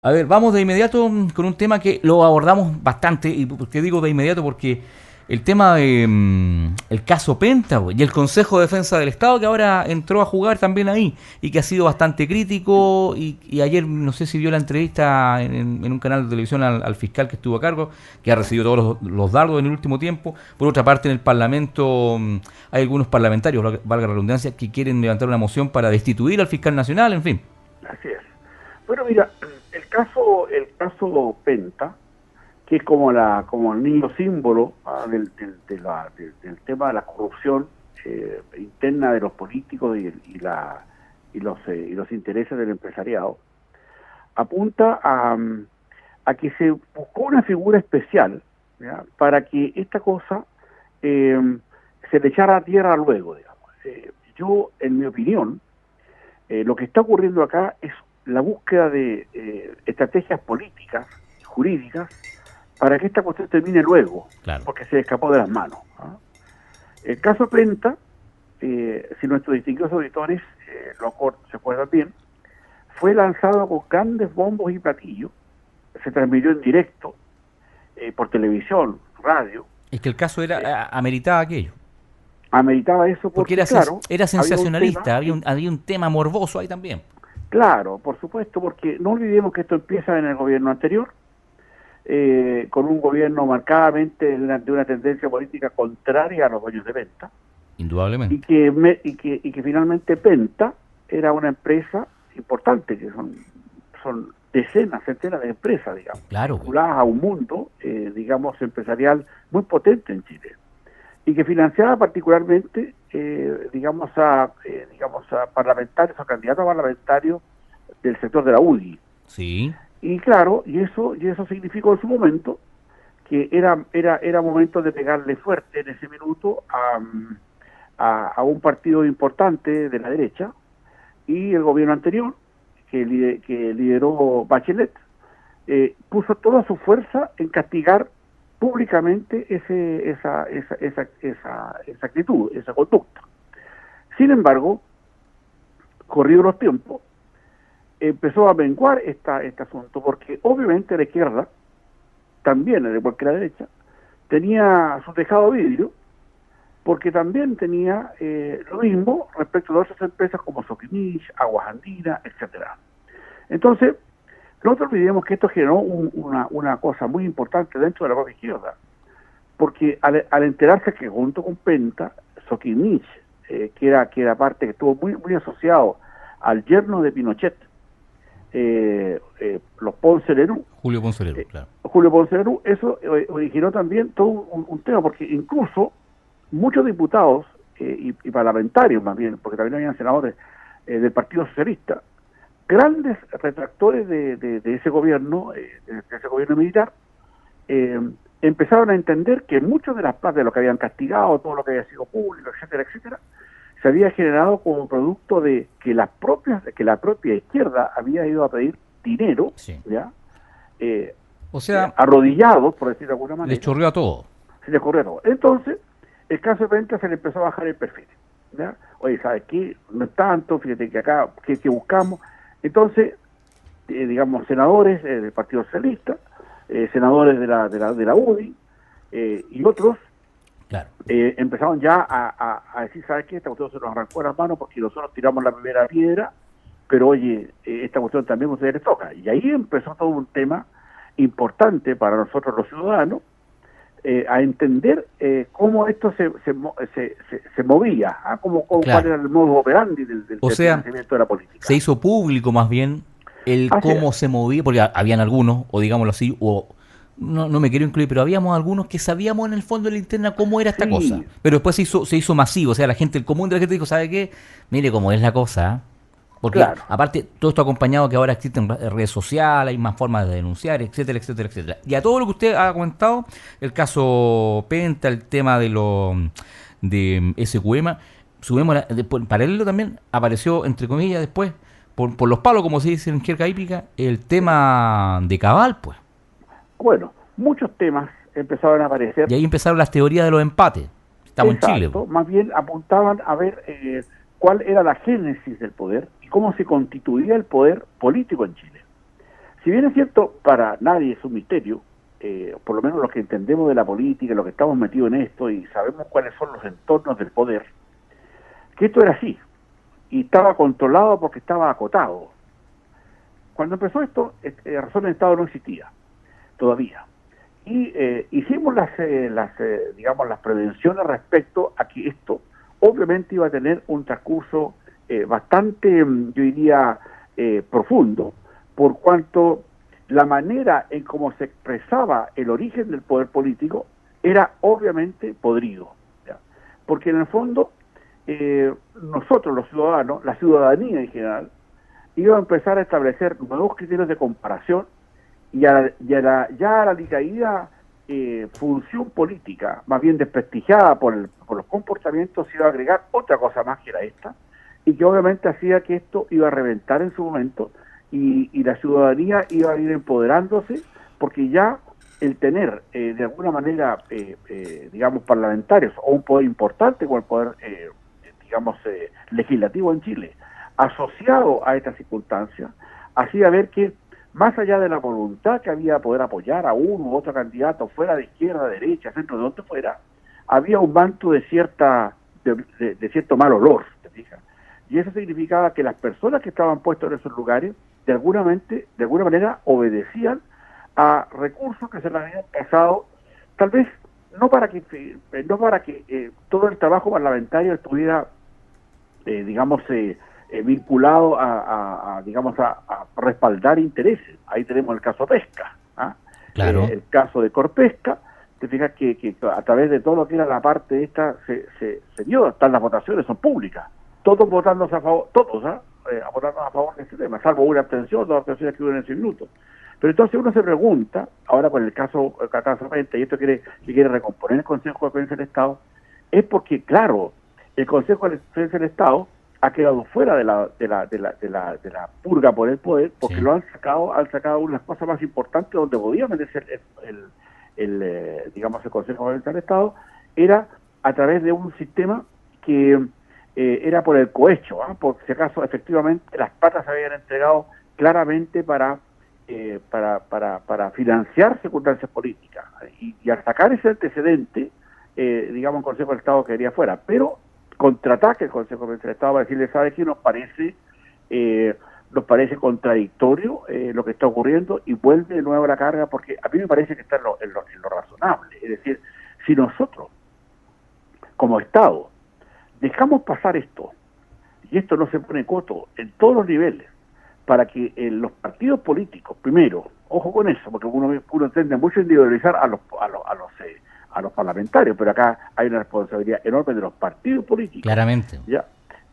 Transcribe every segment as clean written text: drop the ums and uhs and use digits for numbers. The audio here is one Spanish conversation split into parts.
A ver, vamos de inmediato con un tema que lo abordamos bastante. ¿Y por qué digo de inmediato? Porque el tema de el caso Penta y el Consejo de Defensa del Estado, que ahora entró a jugar también ahí y que ha sido bastante crítico. Y ayer, no sé si vio la entrevista en un canal de televisión al fiscal que estuvo a cargo, que ha recibido todos los dardos en el último tiempo. Por otra parte, en el Parlamento hay algunos parlamentarios, valga la redundancia, que quieren levantar una moción para destituir al fiscal nacional, en fin. Así es. Bueno, mira, el caso Penta, que es como el niño símbolo del tema de la corrupción interna de los políticos y los intereses del empresariado, apunta a que se buscó una figura especial, ¿ya?, para que esta cosa eh, se le echara a tierra luego, digamos. Yo, en mi opinión, lo que está ocurriendo acá es la búsqueda de estrategias políticas y jurídicas para que esta cuestión termine luego, Claro. porque se escapó de las manos, ¿ah? El caso Penta, si nuestros distinguidos auditores se acuerdan bien, fue lanzado con grandes bombos y platillos, se transmitió en directo por televisión, radio. Es que el caso eh, ameritaba aquello. Ameritaba eso Porque porque, claro, era había un sensacionalista, tema. había un tema morboso ahí también. Claro, por supuesto, porque no olvidemos que esto empieza en el gobierno anterior, con un gobierno marcadamente de una tendencia política contraria a los dueños de Penta, Indudablemente. y que finalmente Penta era una empresa importante, que son decenas, centenas de empresas, digamos, Claro, güey. vinculadas a un mundo, digamos, empresarial muy potente en Chile, y que financiaba particularmente, digamos, a parlamentarios o candidatos parlamentarios del sector de la UDI. Sí, Y claro, y eso significó en su momento que era momento de pegarle fuerte en ese minuto a un partido importante de la derecha, y el gobierno anterior, que lideró Bachelet, puso toda su fuerza en castigar públicamente esa actitud, esa conducta. Sin embargo, corridos los tiempos, empezó a menguar este asunto, porque obviamente la izquierda, también al igual que la derecha, tenía su tejado de vidrio, porque también tenía lo mismo respecto de otras empresas como Soquimich, Aguas Andinas, etcétera. Entonces, no te olvidemos que esto generó una cosa muy importante dentro de la propia izquierda, porque al enterarse que junto con Penta, Soquimich, que era parte que estuvo muy asociado al yerno de Pinochet, los Ponce Lerú, Julio Ponce Lerú, claro. Julio Ponce Lerú, eso originó también todo un tema, porque incluso muchos diputados y parlamentarios más bien, porque también habían senadores del Partido Socialista, grandes retractores de ese gobierno, de ese gobierno militar, empezaron a entender que muchos de las partes de lo que habían castigado, todo lo que había sido público, etcétera, etcétera, se había generado como producto de que la propia izquierda había ido a pedir dinero, Sí. ¿ya? O sea, Arrodillados, por decirlo de alguna le manera, chorreó a todo. se le corrió todo. Entonces, el caso de Penta se le empezó a bajar el perfil, ¿ya? Oye, ¿sabes qué? No es tanto, fíjate que acá, que buscamos. Entonces, digamos, senadores del Partido Socialista, senadores de la UDI y otros, Claro. empezaron ya a decir, ¿sabes qué? Esta cuestión se nos arrancó de las manos porque nosotros tiramos la primera piedra, pero oye, esta cuestión también a ustedes les toca. Y ahí empezó todo un tema importante para nosotros los ciudadanos, a entender cómo esto se movía, cuál Claro. era el modo operandi del O sea, financiamiento de la política. se hizo público más bien el Así es. cómo se movía, porque habían algunos, o digámoslo así, o no me quiero incluir, pero habíamos algunos que sabíamos en el fondo de la interna cómo era esta cosa. Sí, Pero después se hizo masivo, o sea, la gente, el común de la gente dijo, ¿sabe qué? Mire cómo es la cosa, ¿eh? Porque claro. aparte, todo esto acompañado que ahora existen redes sociales, hay más formas de denunciar, etcétera, etcétera, etcétera. Y a todo lo que usted ha comentado, el caso Penta, el tema de SQM, subimos en paralelo también, apareció, entre comillas, después, por los palos, como se dice en jerga hípica, el tema de Cabal, pues. Bueno, muchos temas empezaron a aparecer. Y ahí empezaron las teorías de los empates. Estamos en Chile, pues. Exacto, más bien apuntaban a ver cuál era la génesis del poder y cómo se constituía el poder político en Chile. Si bien es cierto, para nadie es un misterio, por lo menos los que entendemos de la política, los que estamos metidos en esto y sabemos cuáles son los entornos del poder, que esto era así, y estaba controlado porque estaba acotado. Cuando empezó esto, razón de Estado no existía todavía. Y hicimos digamos, las prevenciones respecto a que esto obviamente iba a tener un transcurso bastante, yo diría, profundo, por cuanto la manera en cómo se expresaba el origen del poder político era obviamente podrido, ¿ya? Porque en el fondo nosotros los ciudadanos, la ciudadanía en general, iba a empezar a establecer nuevos criterios de comparación y a la alicaída función política, más bien desprestigiada por los comportamientos, se iba a agregar otra cosa más que era esta, y que obviamente hacía que esto iba a reventar en su momento, y la ciudadanía iba a ir empoderándose, porque ya el tener de alguna manera, digamos, parlamentarios, o un poder importante como el poder, digamos, legislativo en Chile, asociado a esta circunstancia, hacía ver que más allá de la voluntad que había de poder apoyar a uno u otro candidato, fuera de izquierda, derecha, centro, de donde fuera, había un manto de cierto mal olor, ¿te fijas? Y eso significaba que las personas que estaban puestas en esos lugares, de alguna manera obedecían a recursos que se les habían pasado, tal vez no para que todo el trabajo parlamentario estuviera, digamos, vinculado digamos, a respaldar intereses. Ahí tenemos el caso Pesca, ¿ah? Claro. El caso de Corpesca. Te fijas que a través de todo lo que era la parte esta se dio, hasta las votaciones son públicas, todos votándose a favor, todos, votando a favor de este tema, salvo una abstención, dos abstenciones que hubo en ese minuto. Pero entonces uno se pregunta, ahora con el caso Penta, y esto que quiere recomponer el Consejo de Defensa del Estado, es porque, claro, el Consejo de Defensa del Estado ha quedado fuera de la purga por el poder, porque sí, lo han sacado una de las cosas más importantes donde podía meterse digamos, el Consejo de Defensa del Estado, era a través de un sistema que era por el cohecho, por si acaso efectivamente las patas se habían entregado claramente para financiar circunstancias políticas, y al sacar ese antecedente, digamos, el Consejo del Estado quedaría fuera, pero contraataque el Consejo del Estado para decirle, ¿sabe qué? Nos parece contradictorio lo que está ocurriendo, y vuelve de nuevo a la carga, porque a mí me parece que está en lo razonable. Es decir, si nosotros, como Estado, dejamos pasar esto, y esto no se pone coto en todos los niveles, para que los partidos políticos, primero, ojo con eso, porque uno tiende mucho a individualizar a los parlamentarios, pero acá hay una responsabilidad enorme de los partidos políticos. Claramente. ¿Ya?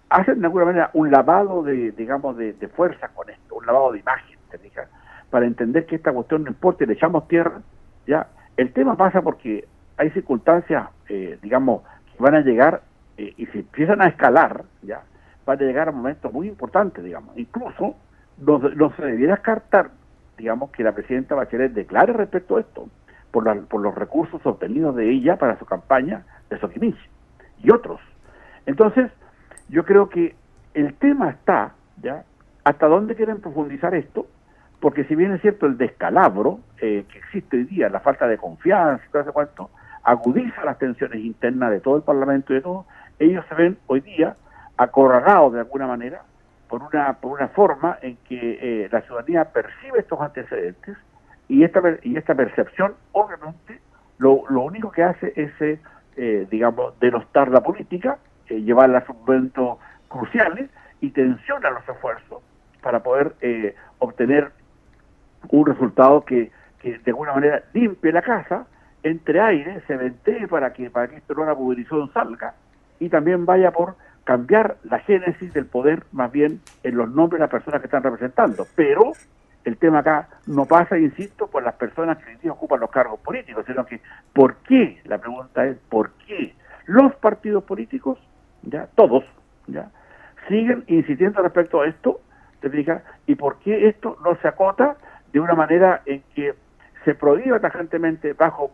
Hacen de alguna manera un lavado de fuerza con esto, un lavado de imagen, ¿te fijas? Para entender que esta cuestión no importa y le echamos tierra, ¿ya? El tema pasa porque hay circunstancias, digamos, que van a llegar, y si empiezan a escalar, ¿ya? Van a llegar a momentos muy importantes, digamos. Incluso no se debiera descartar, digamos, que la presidenta Bachelet declare respecto a esto, por los recursos obtenidos de ella para su campaña de Soquimich y otros. Entonces, yo creo que el tema está, ¿ya? ¿Hasta dónde quieren profundizar esto? Porque si bien es cierto el descalabro que existe hoy día, la falta de confianza, todo ese cuento, agudiza las tensiones internas de todo el Parlamento y de todo, ellos se ven hoy día acorralados de alguna manera por una forma en que la ciudadanía percibe estos antecedentes, y esta percepción, obviamente, lo único que hace es, digamos, denostar la política, llevarla a sus momentos cruciales, y tensiona los esfuerzos para poder obtener un resultado que de alguna manera limpie la casa, entre aire, se ventee para que esto no, la pulverización salga, y también vaya por cambiar la génesis del poder, más bien en los nombres de las personas que están representando. Pero el tema acá no pasa, insisto, por las personas que hoy día ocupan los cargos políticos, sino que ¿por qué? La pregunta es ¿por qué los partidos políticos, ya todos, ya siguen insistiendo respecto a esto? ¿Te fijas? ¿Y por qué esto no se acota de una manera en que se prohíba tajantemente bajo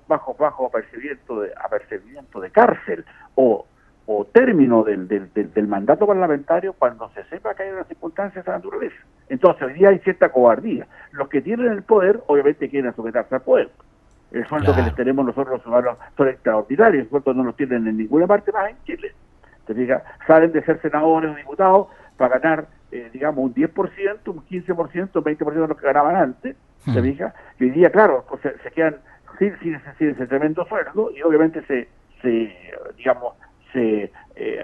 apercibimiento de cárcel, o o término del mandato parlamentario cuando se sepa que hay una circunstancia de esa naturaleza. Entonces hoy día hay cierta cobardía. Los que tienen el poder obviamente quieren sujetarse al poder. El sueldo que les tenemos nosotros los ciudadanos son extraordinarios, el sueldo no los tienen en ninguna parte más en Chile. Te fijas, salen de ser senadores o diputados para ganar, digamos, un 10%, un 15%, un 20% de lo que ganaban antes, te fijas, y hoy día, claro, pues se quedan sin ese tremendo sueldo y obviamente se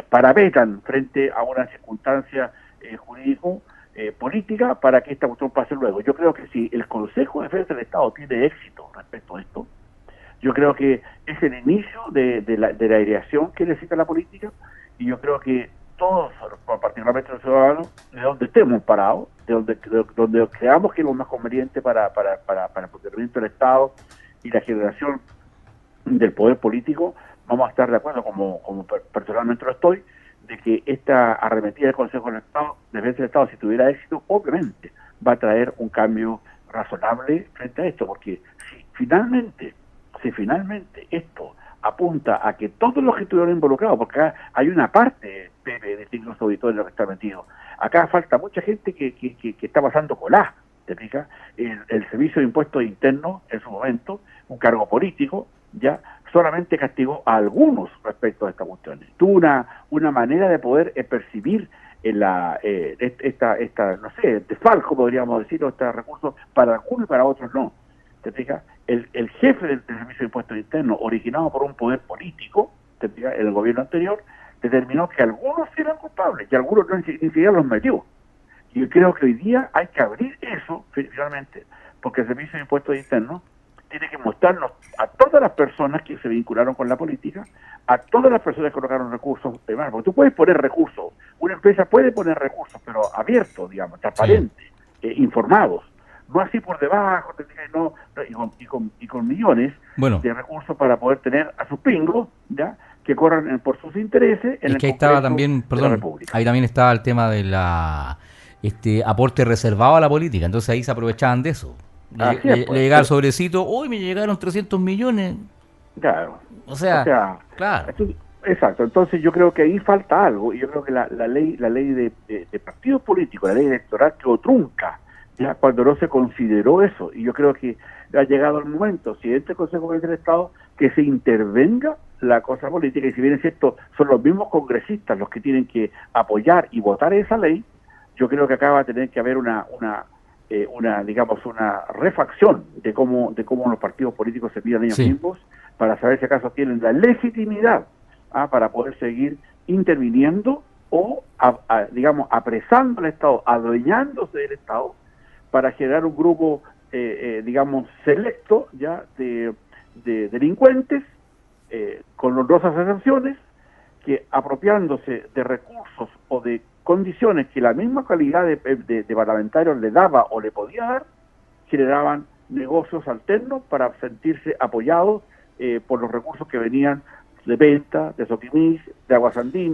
parapetan frente a una circunstancia jurídico política para que esta cuestión pase luego. Yo creo que si el Consejo de Defensa del Estado tiene éxito respecto a esto, yo creo que es el inicio de la aireación que necesita la política, y yo creo que todos, particularmente los ciudadanos, de donde estemos parados, de donde creamos que es lo más conveniente para el funcionamiento del Estado y la generación del poder político, vamos a estar de acuerdo, como personalmente lo estoy, de que esta arremetida del Consejo del Estado, Defensa del Estado, si tuviera éxito, obviamente va a traer un cambio razonable frente a esto, porque si finalmente esto apunta a que todos los que estuvieron involucrados, porque acá hay una parte, Pepe, de signos auditores lo que está metido, acá falta mucha gente que está pasando colá, ¿te fijas? El Servicio de Impuestos Internos, en su momento, un cargo político, ya solamente castigó a algunos respecto a estas cuestiones. Tuvo una manera de poder percibir esta no sé, desfalco, podríamos decir, o este recurso para algunos y para otros no. ¿Te fijas? El jefe del Servicio de Impuestos Internos, originado por un poder político, ¿te fijas? El gobierno anterior, determinó que algunos eran culpables y algunos ni siquiera los metió. Y yo creo que hoy día hay que abrir eso, finalmente, porque el Servicio de Impuestos Internos tiene que mostrarnos a todas las personas que se vincularon con la política, a todas las personas que colocaron recursos, porque tú puedes poner recursos, una empresa puede poner recursos, pero abiertos, digamos, transparentes, informados, no así por debajo, y con millones de recursos para poder tener a sus pingos, ¿ya?, que corran por sus intereses en el que ahí estaba también, de la República. Ahí también estaba el tema de aporte reservado a la política, entonces ahí se aprovechaban de eso. Le llegaba el sobrecito, hoy me llegaron 300 millones. Claro. O sea claro. Exacto, entonces yo creo que ahí falta algo, y yo creo que la ley de partidos políticos, la ley electoral quedó trunca, ya cuando no se consideró eso, y yo creo que ha llegado el momento, si este Consejo del Estado, que se intervenga la cosa política, y si bien es cierto, son los mismos congresistas los que tienen que apoyar y votar esa ley, yo creo que acá va a tener que haber una refacción de cómo los partidos políticos se miran ellos mismos, para saber si acaso tienen la legitimidad para poder seguir interviniendo o, apresando al Estado, adueñándose del Estado, para generar un grupo, selecto ya de delincuentes, con honrosas excepciones, que apropiándose de recursos o de condiciones que la misma calidad de parlamentarios le daba o le podía dar, generaban negocios alternos para sentirse apoyados por los recursos que venían de Venta, de Soquimich, de Aguas Andinas,